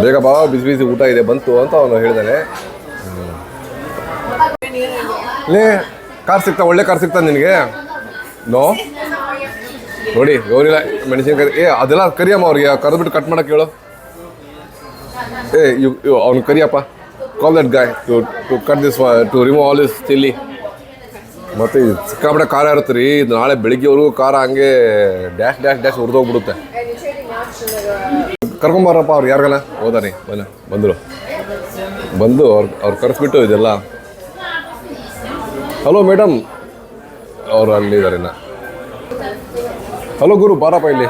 ಬೇಗ ಬಾ ಬಿಸಿ ಊಟ ಇದೆ ಬಂತು ಅಂತ ಅವನು ಹೇಳಿದಾನೆ. ಲೇ ಒಳ್ಳೆ ಕಾರ್ ಸಿಗ್ತಾ ನಿನಗೆ? ನೋ ನೋಡಿ ಗೌರಿಲ್ಲ ಮೆಣಸಿನ್ಕಾಯಿ. ಅದೆಲ್ಲ ಕರಿಯಮ್ಮ ಅವ್ರಿಗೆ, ಕರೆದ್ಬಿಟ್ಟು ಕಟ್ ಮಾಡಕ್ಕೆ ಹೇಳು. ಅವ್ನು Kariyappa. Call that guy to cut this, to remove all this chilli. ಮತ್ತು ಸಿಕ್ಕಾಪಟ್ಟೆ ಖಾರ ಇರುತ್ತೆ ರೀ. ಇದು ನಾಳೆ ಬೆಳಿಗ್ಗೆವರೆಗೂ ಖಾರ ಹಂಗೆ ಡ್ಯಾಶ್ ಹುರಿದೋಗ್ಬಿಡುತ್ತೆ. ಕರ್ಕೊಂಬಾರಪ್ಪ ಅವ್ರು ಯಾರಿಗಲ್ಲ. ಹೋದಾನೆ ಬಂದು ಅವ್ರು ಕರೆಸ್ಬಿಟ್ಟು ಇದೆಲ್ಲ. ಹಲೋ ಮೇಡಮ್, ಅವರು ಅಲ್ಲಿದ್ದಾರೆ ಇನ್ನು. ಹಲೋ ಗುರು ಬಾರಪ್ಪ ಇಲ್ಲಿ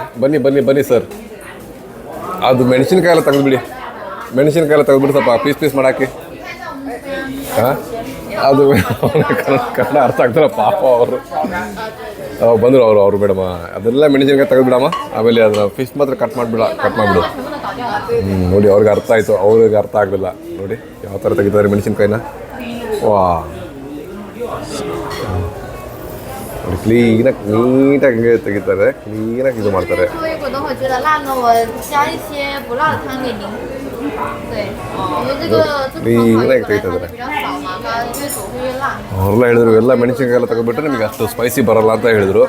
ಬನ್ನಿ ಸರ್. ಅದು ಮೆಣಸಿನ್ಕಾಯಿ ಎಲ್ಲ ತೆಗೆದುಬಿಡಿ ಸ್ವಲ್ಪ ಪೀಸ್ ಮಾಡಾಕಿ. ಹಾಂ ಅದು ಕನ್ನಡ ಅರ್ಥ ಆಗ್ತಾರ ಪಾಪ ಅವರು ಬಂದರು ಅವರು ಮೇಡಮ್ ಅದೆಲ್ಲ ಮೆಣಸಿನ್ಕಾಯಿ ತೆಗೆದ್ಬಿಡಮ್ಮ ಆಮೇಲೆ ಅದನ್ನ ಫಿಶ್ ಮಾತ್ರ ಕಟ್ ಮಾಡಿಬಿಡು ನೋಡಿ ಅವ್ರಿಗೆ ಅರ್ಥ ಆಯಿತು ಅವ್ರಿಗೆ ಅರ್ಥ ಆಗಲಿಲ್ಲ ನೋಡಿ ಯಾವ ಥರ ತೆಗಿತಾರೆ ಮೆಣಸಿನ್ಕಾಯಿನ ವಾ ನೋಡಿ ಕ್ಲೀನಾಗಿ ನೀಟಾಗಿ ಹಂಗೆ ತೆಗಿತಾರೆ ಕ್ಲೀನಾಗಿ ಇದು ಮಾಡ್ತಾರೆ 如果等会觉得辣呢，我加一些不辣的汤给您。对，因为这个这个汤本来它就比较少嘛，它越煮会越辣。 ಅವರೆಲ್ಲ ಹೇಳಿದ್ರು ಎಲ್ಲ ಮೆಣಸಿನ್ಕಾಯಿ ಎಲ್ಲ ತೆಗೆದ್ಬಿಟ್ರೆ ನಿಮಗೆ ಅಷ್ಟು ಸ್ಪೈಸಿ ಬರಲ್ಲ ಅಂತ ಹೇಳಿದ್ರು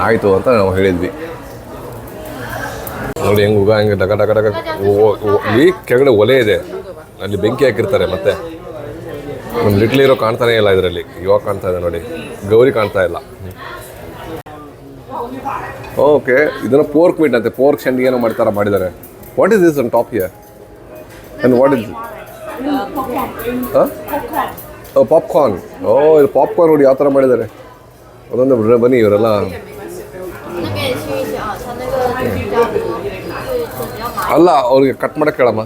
ಆಯಿತು ಅಂತ ನಾವು ಹೇಳಿದ್ವಿ ನೋಡಿ ಹೆಂಗೆ ಉಗ ಹಂಗೆ ಡಗ ಡಗ ಡಗ ಇಲ್ಲಿ ಕೆಳಗಡೆ ಒಲೆ ಇದೆ ಅಲ್ಲಿ ಬೆಂಕಿ ಹಾಕಿರ್ತಾರೆ ಮತ್ತೆ ನಮ್ಮ ಲಿಟ್ಲ್ ಇರೋ ಕಾಣ್ತಾನೆ ಇಲ್ಲ ಇದರಲ್ಲಿ ಇವಾಗ ಕಾಣ್ತಾ ಇದೆ ನೋಡಿ ಗೌರಿ ಕಾಣ್ತಾ ಇಲ್ಲ ಓಕೆ ಇದನ್ನು ಪೋರ್ಕ್ ಮೀಟ್ ಅಂತೆ ಪೋರ್ಕ್ ಶಂಡಿ ಏನೋ ಮಾಡಿದ್ದಾರೆ what is this on top here and what is popcorn oh ಇದು ಪಾಪ್ಕಾರ್ನ್ ನೋಡಿ ಯಾವ ಥರ ಮಾಡಿದ್ದಾರೆ ಅದೊಂದು ಬನ್ನಿ ಇವರೆಲ್ಲ 那边也去一下啊，它那个比较多，会比较麻。 ಅಲ್ಲ ಅವ್ರಿಗೆ ಕಟ್ ಮಾಡಕ್ಕೆ ಕೇಳಮ್ಮ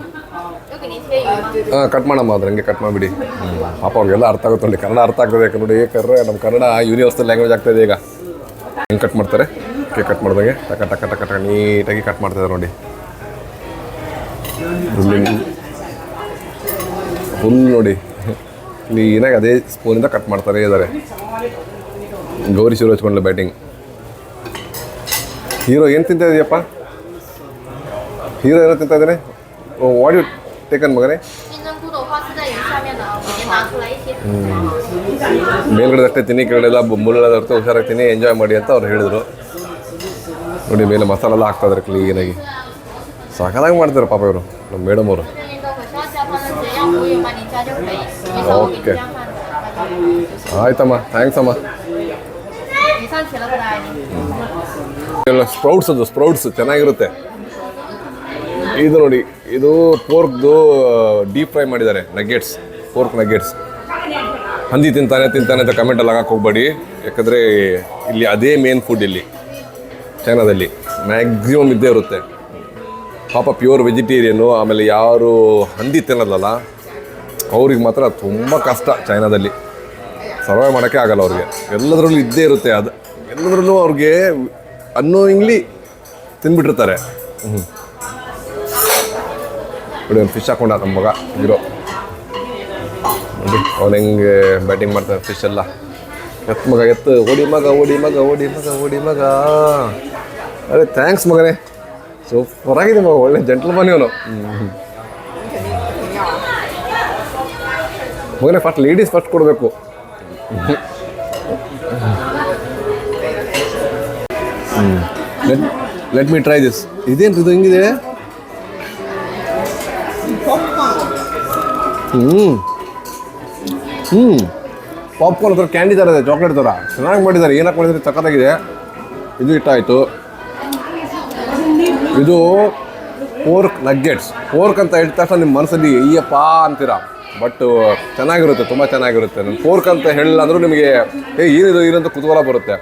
要给您切鱼吗？ ಹಾಂ ಕಟ್ ಮಾಡಮ್ಮ ಅದ್ರ ಹಂಗೆ ಕಟ್ ಮಾಡಿಬಿಡಿ ಪಾಪ ಅವ್ರಿಗೆಲ್ಲ ಅರ್ಥ ಆಗುತ್ತೆ ನೋಡಿ ಕನ್ನಡ ಅರ್ಥ ಆಗ್ತದೆ ಯಾಕೆ ನೋಡಿ ಕರ್ರೆ ನಮ್ಮ ಕನ್ನಡ ಯೂನಿವರ್ಸಲ್ ಲ್ಯಾಂಗ್ವೇಜ್ ಆಗ್ತಾಯಿದೆ ಈಗ ಹೆಂಗೆ ಕಟ್ ಮಾಡ್ತಾರೆ ಕೇಕ್ ಕಟ್ ಮಾಡಿದಂಗೆ ಟಕ ಟಕ ಟಕ ಟಕ ನೀಟಾಗಿ ಕಟ್ ಮಾಡ್ತಿದ್ದಾರೆ ನೋಡಿ ಫುಲ್ ನೋಡಿ ಕ್ಲೀನಾಗಿ ಅದೇ ಸ್ಪೂನಿಂದ ಕಟ್ ಮಾಡ್ತಾರೆ ಇದ್ದಾರೆ ಗೌರಿ ಶಿವರು ಹಚ್ಕೊಂಡ್ಲು ಬ್ಯಾಟಿಂಗ್ ಹೀರೋ ಏನು ತಿಂತಾ ಇದೆಯಪ್ಪ ಹೀರೋ ಏನೋ ತಿಂತಾ ಇದ್ದಾನೆ ವಾಟ್ ಯು ಟೇಕನ್ ಮಗನೇ 金针菇的话是在鱼下面的啊，我先拿出来一些。 ಮೇಲ್ಗಡೆ ಅಷ್ಟೇ ತಿನ್ನಿ ಕೆಳಗಡೆಲ್ಲ ಮುಳ್ಳೆಲ್ಲ ಇರುತ್ತೆ ಹುಷಾರಾಗಿ ತಿನ್ನಿ ಎಂಜಾಯ್ ಮಾಡಿ ಅಂತ ಅವ್ರು ಹೇಳಿದರು ನೋಡಿ ಮೇಲೆ ಮಸಾಲೆ ಎಲ್ಲ ಹಾಕ್ತಾ ಇದ್ದಾರೆ ಕ್ಲೀನಾಗಿ ಸಾಕಾಗಿ ಮಾಡ್ತಾರೆ ಪಾಪ ಇವರು ನಮ್ಮ ಮೇಡಮ್ ಅವರು 这边等会需要加汤的直接让服务员帮您加就可以，没事我给您加饭的。 ಆಯ್ತಮ್ಮ ಥ್ಯಾಂಕ್ಸ್ ಅಮ್ಮ你上去了不来您。 ಎಲ್ಲ ಸ್ಪ್ರೌಟ್ಸ್ ಅದು ಸ್ಪ್ರೌಟ್ಸ್ ಚೆನ್ನಾಗಿರುತ್ತೆ ಇದು ನೋಡಿ ಇದು ಪೋರ್ಕ್ದು ಡೀಪ್ ಫ್ರೈ ಮಾಡಿದ್ದಾರೆ ನಗ್ಗೆಟ್ಸ್ ಪೋರ್ಕ್ ನಗ್ಗೆಟ್ಸ್ ಹಂದಿ ತಿಂತಾನೆ ಅಂತ ಕಮೆಂಟಲ್ಲಿ ಹಾಕಕ್ಕೆ ಹೋಗ್ಬೇಡಿ ಯಾಕಂದರೆ ಇಲ್ಲಿ ಅದೇ ಮೇನ್ ಫುಡ್ ಇಲ್ಲಿ ಚೈನಾದಲ್ಲಿ ಮ್ಯಾಕ್ಸಿಮಮ್ ಇದ್ದೇ ಇರುತ್ತೆ ಪಾಪ ಪ್ಯೂರ್ ವೆಜಿಟೇರಿಯನ್ನು ಆಮೇಲೆ ಯಾರು ಹಂದಿ ತಿನ್ನೋದಲ್ಲ ಅವ್ರಿಗೆ ಮಾತ್ರ ತುಂಬ ಕಷ್ಟ ಚೈನಾದಲ್ಲಿ ಸರ್ವೈವ್ ಮಾಡೋಕ್ಕೆ ಆಗಲ್ಲ ಅವ್ರಿಗೆ ಎಲ್ಲದರಲ್ಲೂ ಇದ್ದೇ ಇರುತ್ತೆ ಅದು ಎಲ್ಲದರಲ್ಲೂ ಅವ್ರಿಗೆ ಅನ್ನೋಯಿಂಗ್ಲಿ ತಿಂದ್ಬಿಟ್ಟಿರ್ತಾರೆ ನೋಡಿ ಒಂದು ಫಿಶ್ ಹಾಕೊಂಡ ನಮ್ಮ ಮಗ ಹೀರೋ ನೋಡಿ ಅವನು ಹೆಂಗೆ ಬ್ಯಾಟಿಂಗ್ ಮಾಡ್ತಾನೆ ಫಿಶ್ ಎಲ್ಲ ಎತ್ತು ಮಗ ಎತ್ತು ಓಡಿ ಮಗ ಅರೆ ಥ್ಯಾಂಕ್ಸ್ ಮಗನೇ ಸೂಪರಾಗಿದೆ ಮಗ ಒಳ್ಳೆ ಜೆಂಟ್ಲ್ಮನ್ ಇವನು ಮಗನೇ ಫಸ್ಟ್ ಲೇಡೀಸ್ ಫಸ್ಟ್ ಕೊಡಬೇಕು ಲೆಟ್ ಮೀ ಟ್ರೈ ದಿಸ್ ಇದೇನು ಇದು ಹೆಂಗಿದೆ ಪಾಪ್ಕಾರ್ನ್ ಥರ ಕ್ಯಾಂಡಿ ಥರ ಇದೆ ಚಾಕ್ಲೇಟ್ ಥರ ಚೆನ್ನಾಗಿ ಮಾಡಿದ್ದಾರೆ ಏನಕ್ಕೆ ಮಾಡಿದ್ರೆ ಸಖತ್ತಾಗಿದೆ ಇದು ಇಟ್ಟಾಯಿತು ಇದು ಪೋರ್ಕ್ ನಗ್ಗೆಟ್ಸ್ ಪೋರ್ಕ್ ಅಂತ ಹೇಳಿದ ತಕ್ಷಣ ನಿಮ್ಮ ಮನಸ್ಸಲ್ಲಿ ಅಯ್ಯಪ್ಪ ಅಂತೀರ ಬಟ್ ಚೆನ್ನಾಗಿರುತ್ತೆ ತುಂಬ ಚೆನ್ನಾಗಿರುತ್ತೆ ನಾನು ಪೋರ್ಕ್ ಅಂತ ಹೇಳಿಲ್ಲ ಅಂದರೂ ನಿಮಗೆ ಏನಿದು ಏನಂತ ಕುತೂಹಲ ಬರುತ್ತೆ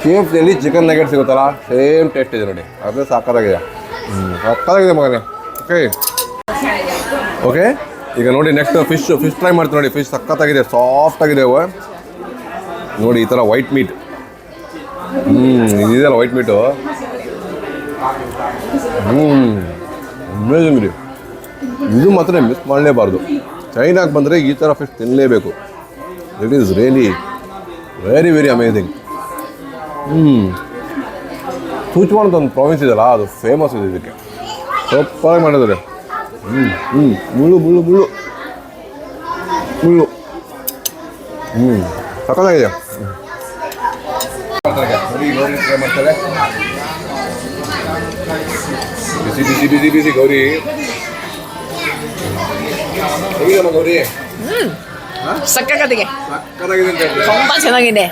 KFCಯಲ್ಲಿ ಚಿಕನ್ ನಗೆಟ್ ಸಿಗುತ್ತಲ್ಲ ಸೇಮ್ ಟೇಸ್ಟ್ ಇದೆ ನೋಡಿ ಅದೇ ಸಾಕಾಗಿದೆ ಸಾಕಾಗಿದೆ ಮಗನೇ ಓಕೆ ಈಗ ನೋಡಿ ನೆಕ್ಸ್ಟ್ ಫಿಶ್ ಟ್ರೈ ಮಾಡ್ತೀನಿ ನೋಡಿ ಫಿಶ್ ಸಖತ್ತಾಗಿದೆ ಸಾಫ್ಟ್ ಆಗಿದೆ ಅವು ನೋಡಿ ಈ ಥರ ವೈಟ್ ಮೀಟ್ ಇದೆಯಲ್ಲ ವೈಟ್ ಮೀಟು ಅಮೇಜಿಂಗ್ ರೀ ಇದು ಮಾತ್ರ ಮಿಸ್ ಮಾಡಲೇಬಾರ್ದು ಚೈನಾಗೆ ಬಂದರೆ ಈ ಥರ ಫಿಶ್ ತಿನ್ನಲೇಬೇಕು it is really very very amazing Sichuan ಅಂತ ಒಂದು ಪ್ರಾವಿನ್ಸ್ ಇದೆಯಲ್ಲ ಅದು ಫೇಮಸ್ ಇದೆ ಇದಕ್ಕೆ ಸೂಪರಾಗಿ ಮಾಡಿದ್ದಾರೆ ಮುಳ್ಳು ಮುಳ್ಳು ಮುಳ್ಳು ಮುಳ್ಳು ಸಕ್ಕತ್ತಾಗಿದೆ ಮಾಡ್ತಾರೆ ಬಿಸಿ ಬಿಸಿ ಬಿಸಿ ಬಿಸಿ ಗೌರಿ ಹೇಗಿದಮ್ಮ ಗೌರಿ ಸಕ್ಕತ್ತಾಗಿದೆ ಸಕ್ಕತ್ತಾಗಿದೆ ಅಂತ ಹೇಳ್ತಾರೆ ತುಂಬಾ ಚೆನ್ನಾಗಿದೆ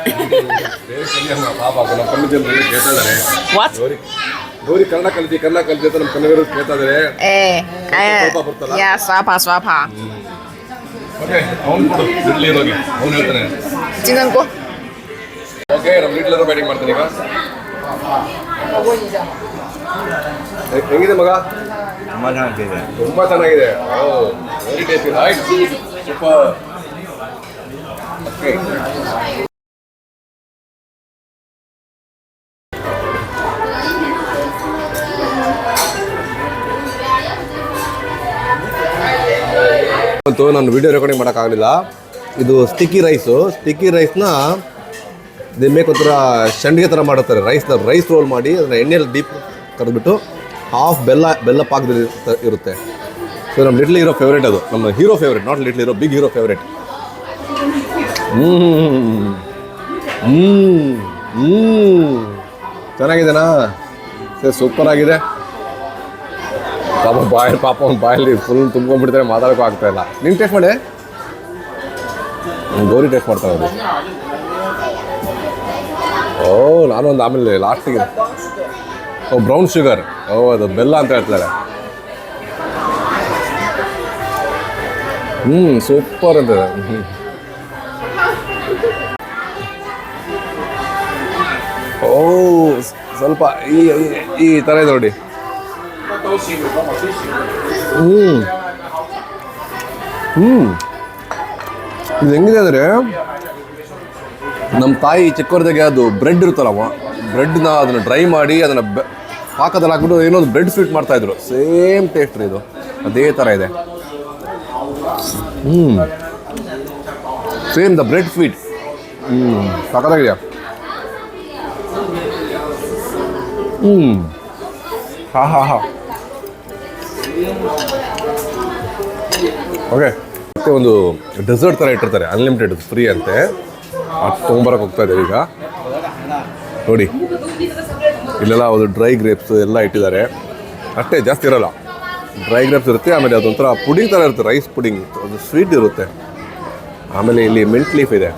ಪಾಪ ನಮ್ಮ ಕನ್ನಡ ಜನರು ಕೇಳ್ತಾ ಇದ್ದಾರೆ ವಾಟ್ ಗೌರಿ ಗೌರಿ ಕನ್ನಡ ಕಲಿತಿ ಅಂತ ನಮ್ಮ ಕನ್ನಡಿಗರು ಕೇಳ್ತಾ ಇದ್ದಾರೆ ಸ್ವಲ್ಪ ಬರ್ತಲ್ಲ ಯಾ ಸ್ವಾಪ ಓಕೆ ಅವ್ನು ಕೊಡು ಲಿಟ್ಲ್ ಹೋಗಿ ಅವ್ನು ಹೇಳ್ತಾನೆ ಚಿಕನ್ ಓಕೆ ನಮ್ಮ ಲಿಟ್ಲ್ ಬ್ಯಾಟಿಂಗ್ ಮಾಡ್ತೀನಿ ಈಗ ಹೇಗಿದೆ ಮಗ ತುಂಬ ಚೆನ್ನಾಗಿದೆ. ತುಂಬ ಚೆನ್ನಾಗಿದೆ. Very tasty right. Super. Okay. ನಾನು ವಿಡಿಯೋ ರೆಕಾರ್ಡಿಂಗ್ ಮಾಡೋಕ್ಕಾಗಲಿಲ್ಲ. ಇದು ಸ್ಟಿಕ್ಕಿ ರೈಸ್ನ ಮೇಕ್ ಒಂಥರ ಸಂಡಿಗೆ ಥರ ಮಾಡುತ್ತಾರೆ. ರೈಸ್ ರೋಲ್ ಮಾಡಿ ಅದನ್ನ ಎಣ್ಣೆಯಲ್ಲಿ ಡೀಪ್ ಕರೆದ್ಬಿಟ್ಟು ಹಾಫ್ ಬೆಲ್ಲ ಪಾಕದಲ್ಲಿ ಇರುತ್ತೆ. ಸೊ ನಮ್ಮ ಲಿಟ್ಲ್ ಹೀರೋ ಫೇವ್ರೇಟ್, ಅದು ನಮ್ಮ hero favourite, not little hero, big hero favourite. ಚೆನ್ನಾಗಿದೆನಾ? ಸರ್ ಸೂಪರ್ ಆಗಿದೆ. ಪಾಪ ಅವ್ನ ಬಾಯಲ್ಲಿ ಫುಲ್ ತುಂಬ್ಕೊಂಡ್ಬಿಡ್ತಾರೆ, ಮಾತಾಡೋಕ್ಕೂ ಆಗ್ತಾ ಇಲ್ಲ. ನೀನು ಟೇಸ್ಟ್ ಮಾಡಿ. ಗೌರಿ ಟೇಸ್ಟ್ ಮಾಡ್ತಾರೆ ಅವರು. ನಾನು ಒಂದು ಆಮೇಲೆ ಲಾಸ್ಟಿಗೆ ಬ್ರೌನ್ ಶುಗರ್, ಅದು ಬೆಲ್ಲ ಅಂತ ಹೇಳ್ತಾರೆ. ಸೂಪರ್ ಅಂತ. ಸ್ವಲ್ಪ ಈ ಥರ ಇದೆ ನೋಡಿ. ಇದು ಹೆಂಗಿದೆ ಅಂದರೆ, ನಮ್ಮ ತಾಯಿ ಚಿಕ್ಕವರದಾಗೆ ಅದು ಬ್ರೆಡ್ ಇರುತ್ತಲ್ಲವ, ಬ್ರೆಡ್ನ ಅದನ್ನು ಡ್ರೈ ಮಾಡಿ ಅದನ್ನು ಪಾಕದಲ್ಲಿ ಹಾಕ್ಬಿಟ್ಟು ಏನೋ ಒಂದು ಬ್ರೆಡ್ ಸ್ವೀಟ್ ಮಾಡ್ತಾಯಿದ್ರು. ಸೇಮ್ ಟೇಸ್ಟ್ ರೀ ಇದು, ಅದೇ ಥರ ಇದೆ. Same the bread sweet. ಸಾಕಾಗಿದೆಯಾ? ಹಾ. ಓಕೆ. ಮತ್ತೆ ಒಂದು ಡೆಸರ್ಟ್ ಥರ ಇಟ್ಟಿರ್ತಾರೆ, ಅನ್ಲಿಮಿಟೆಡ್ ಫ್ರೀ ಅಂತೆ. ಅದು ತೊಗೊಂಬರಕ್ಕೆ ಹೋಗ್ತಾ ಇದ್ದೇವೆ ಈಗ. ನೋಡಿ ಇಲ್ಲೆಲ್ಲ ಒಂದು ಡ್ರೈ ಗ್ರೇಪ್ಸ್ ಎಲ್ಲ ಇಟ್ಟಿದ್ದಾರೆ. ಅಷ್ಟೇ, ಜಾಸ್ತಿ ಇರೋಲ್ಲ. ಡ್ರೈ ಗ್ರೇಪ್ಸ್ ಇರುತ್ತೆ, ಆಮೇಲೆ ಅದೊಂಥರ ಪುಡಿಂಗ್ ಥರ ಇರುತ್ತೆ, ರೈಸ್ ಪುಡಿಂಗ್, ಅದು ಸ್ವೀಟ್ ಇರುತ್ತೆ. ಆಮೇಲೆ ಇಲ್ಲಿ ಮಿಂಟ್ ಲೀಫ್ ಇದೆ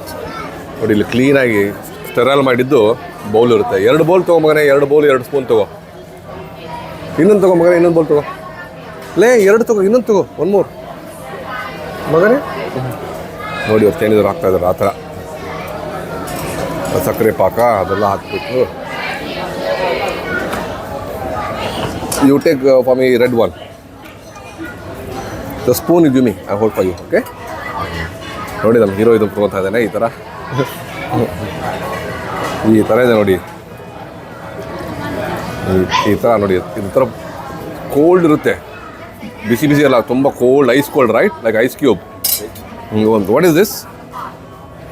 ನೋಡಿ. ಇಲ್ಲಿ ಕ್ಲೀನಾಗಿ ಸ್ಟೆರಲ್ ಮಾಡಿದ್ದು ಬೌಲ್ ಇರುತ್ತೆ. 2 ಬೌಲ್ ತೊಗೊಂಬಗನೆ, 2 ಬೌಲ್ 2 ಸ್ಪೂನ್ ತೊಗೋ. ಇನ್ನೊಂದು ತೊಗೊಂಬಗನೆ, ಇನ್ನೊಂದು ಬೌಲ್ ತೊಗೋ. 2 ತೊಗೋ, ಇನ್ನೊಂದು ತೊಗೋ, 1 more ಮಗನೇ. ನೋಡಿ ಅವ್ರು ಏನಿದ್ರು ಹಾಕ್ತಾ ಇದ್ದಾರೆ ಆ ಥರ. ಸಕ್ಕರೆ ಪಾಕ ಅದೆಲ್ಲ ಹಾಕ್ಬಿಟ್ಟು. You take for me red one. The spoon you give me, I hold for you. Okay. ನೋಡಿ ನಮ್ಮ ಹೀರೋ ಇದು ಕೊಡ್ತಾ ಇದ್ದಾನೆ ಈ ಥರ. ಈ ಥರ ಇದೆ ನೋಡಿ, ಈ ಥರ ನೋಡಿ. ಇದು ಥರ ಕೋಲ್ಡ್ ಇರುತ್ತೆ, ಬಿಸಿ ಅಲ್ಲ, ತುಂಬ cold, ice cold, right, like ice cube. ಒಂದು what is this?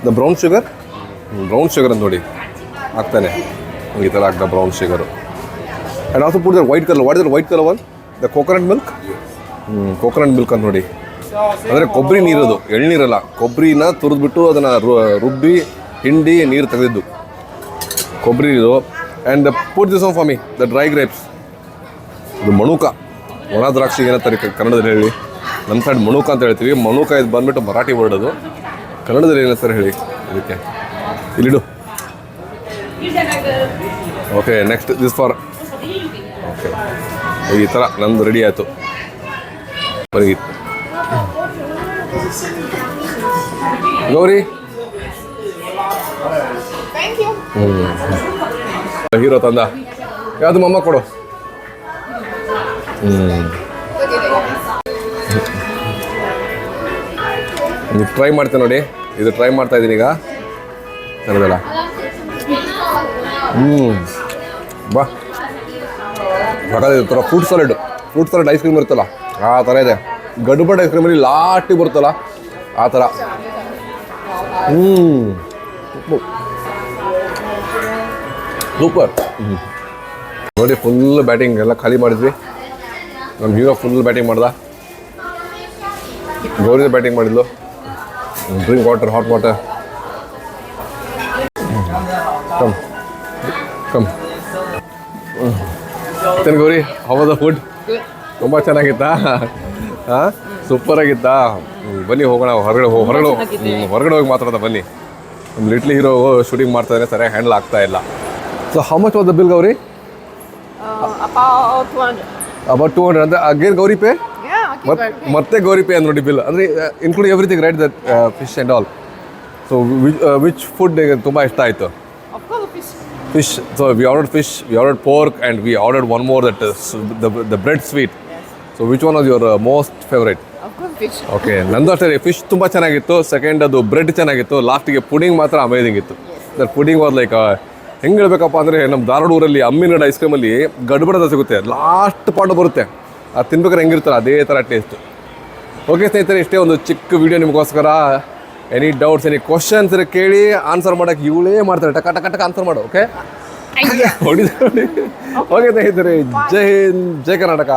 The brown sugar ಅಂತ ನೋಡಿ ಹಾಕ್ತಾನೆ ಈ ಥರ ಹಾಕ್ದ brown sugar. And also put the white colour. What is the white colour one? The coconut milk. Coconut milk ಅಂತ ನೋಡಿ. ಅಂದರೆ ಕೊಬ್ಬರಿ ನೀರದು, ಎಳ್ನೀರಲ್ಲ, ಕೊಬ್ಬರಿನ ತುರಿದ್ಬಿಟ್ಟು ಅದನ್ನು ರುಬ್ಬಿ ಹಿಂಡಿ ನೀರು ತೆಗೆದಿದ್ದು ಕೊಬ್ಬರಿ ಇದು. And put this on for me the dry grapes. ಇದು ಮಣುಕ, ಒಣ ದ್ರಾಕ್ಷಿ ಏನಂತಾರೆ ಕನ್ನಡದಲ್ಲಿ ಹೇಳಿ. ನಮ್ಮ ಸೈಡ್ ಮಣುಕ ಅಂತ ಹೇಳ್ತೀವಿ. ಮಣುಕ ಇದು ಬಂದುಬಿಟ್ಟು ಮರಾಠಿ ವರ್ಡ್, ಅದು ಕನ್ನಡದಲ್ಲಿ ಏನಂತಾರೆ ಹೇಳಿ ಇದಕ್ಕೆ. ಇಲ್ಲಿಡು. Okay, next this for. Okay, ಈ ಥರ ನಂದು ರೆಡಿ ಆಯಿತು. ಬರೀ ಗೌರಿ. ಹೀರೋ ತಂದ. ಯಾವುದು ಮಮ್ಮ ಕೊಡು. ನೀವು ಟ್ರೈ ಮಾಡ್ತೇನೆ ನೋಡಿ. ಇದು ಟ್ರೈ ಮಾಡ್ತಾ ಇದ್ದೀನಿ ಈಗ. ಸರಿದಲ್ಲ? ಬಾ. ಥರ ಫ್ರೂಟ್ ಸಾಲಿಡ್ ಐಸ್ ಕ್ರೀಮ್ ಇರುತ್ತಲ್ಲ ಆ ಥರ ಇದೆ. ಗಡ್ಬಡ್ ಐಸ್ ಕ್ರೀಮಲ್ಲಿ ಲಾಸ್ಟಿಗೆ ಬರುತ್ತಲ್ಲ ಆ ಥರ. ಸೂಪರ್. ನೋಡಿ ಫುಲ್ ಬ್ಯಾಟಿಂಗ್ ಎಲ್ಲ ಖಾಲಿ ಮಾಡಿದ್ವಿ. ನಮ್ಮ ಹೀರೋ ಫುಲ್ ಬ್ಯಾಟಿಂಗ್ ಮಾಡ್ದ. ಗೌರಿ ಬ್ಯಾಟಿಂಗ್ ಮಾಡಿದ್ಲು. Drink water, hot water. Come ಏನು Gauri, how was the food? ತುಂಬ ಚೆನ್ನಾಗಿತ್ತಾ? ಹಾಂ, ಸೂಪರ್ ಆಗಿತ್ತಾ? ಬನ್ನಿ ಹೋಗೋಣ, ಹೊರಗಡೆ ಹೋಗಿ ಮಾತಾಡೋದ ಬನ್ನಿ. ನಮ್ಮ ಲಿಟ್ಲ್ ಹೀರೋ ಶೂಟಿಂಗ್ ಮಾಡ್ತಾ ಇದ್ದಾನೆ, ಸರಿಯಾಗಿ ಹ್ಯಾಂಡಲ್ ಆಗ್ತಾ ಇಲ್ಲ. So how much was the bill Gauri? About 200. ಅಂದರೆ ಅಗೇನ್ ಗೌರಿ ಪೇ? ಮತ್ತೆ ಗೌರಿ ಪೇ ಅಂದ್ರೆ ನೋಡಿ ಬಿಲ್, ಅಂದರೆ include everything, right? That fish and all. So which food ತುಂಬ ಇಷ್ಟ ಆಯಿತು? Fish. So we ordered fish, we ordered pork, and we ordered one more, that is the bread sweet. So which one was your most favourite? Of course, fish. Okay, ನಂದು ಅಷ್ಟೇ. Fish ತುಂಬ ಚೆನ್ನಾಗಿತ್ತು. Second ಅದು bread ಚೆನ್ನಾಗಿತ್ತು. ಲಾಸ್ಟಿಗೆ pudding ಮಾತ್ರ amazing ಇತ್ತು. That pudding was like ಹೆಂಗೆ ಹೇಳ್ಬೇಕಪ್ಪ ಅಂದರೆ, ನಮ್ಮ ಧಾರವಾಡ ಊರಲ್ಲಿ ಅಮ್ಮಿನಗಡ ಐಸ್ ಕ್ರೀಮಲ್ಲಿ ಗಡ್ಬಡದ ಸಿಗುತ್ತೆ, ಲಾಸ್ಟ್ ಪಾರ್ಟ್ ಬರುತ್ತೆ. ಅದು ತಿನ್ಬೇಕಾದ್ರೆ ಹೆಂಗಿರ್ತಾರೆ ಅದೇ ಥರ ಟೇಸ್ಟು. ಓಕೆ ಸ್ನೇಹಿತರೆ, ಇಷ್ಟೇ ಒಂದು ಚಿಕ್ಕ ವಿಡಿಯೋ ನಿಮಗೋಸ್ಕರ. ಎನಿ ಡೌಟ್ಸ್, ಎನಿ ಕ್ವಶನ್ಸ್ ಕೇಳಿ, ಆನ್ಸರ್ ಮಾಡೋಕ್ಕೆ ಇವಳೇ ಮಾಡ್ತಾರೆ. ಟಕ ಟಕ ಟಕ ಆನ್ಸರ್ ಮಾಡು. ಓಕೆ, ಹೊಡಿದ. ಓಕೆ ಸ್ನೇಹಿತರೆ, ಜೈ ಹಿಂದ್, ಜೈ ಕರ್ನಾಟಕ.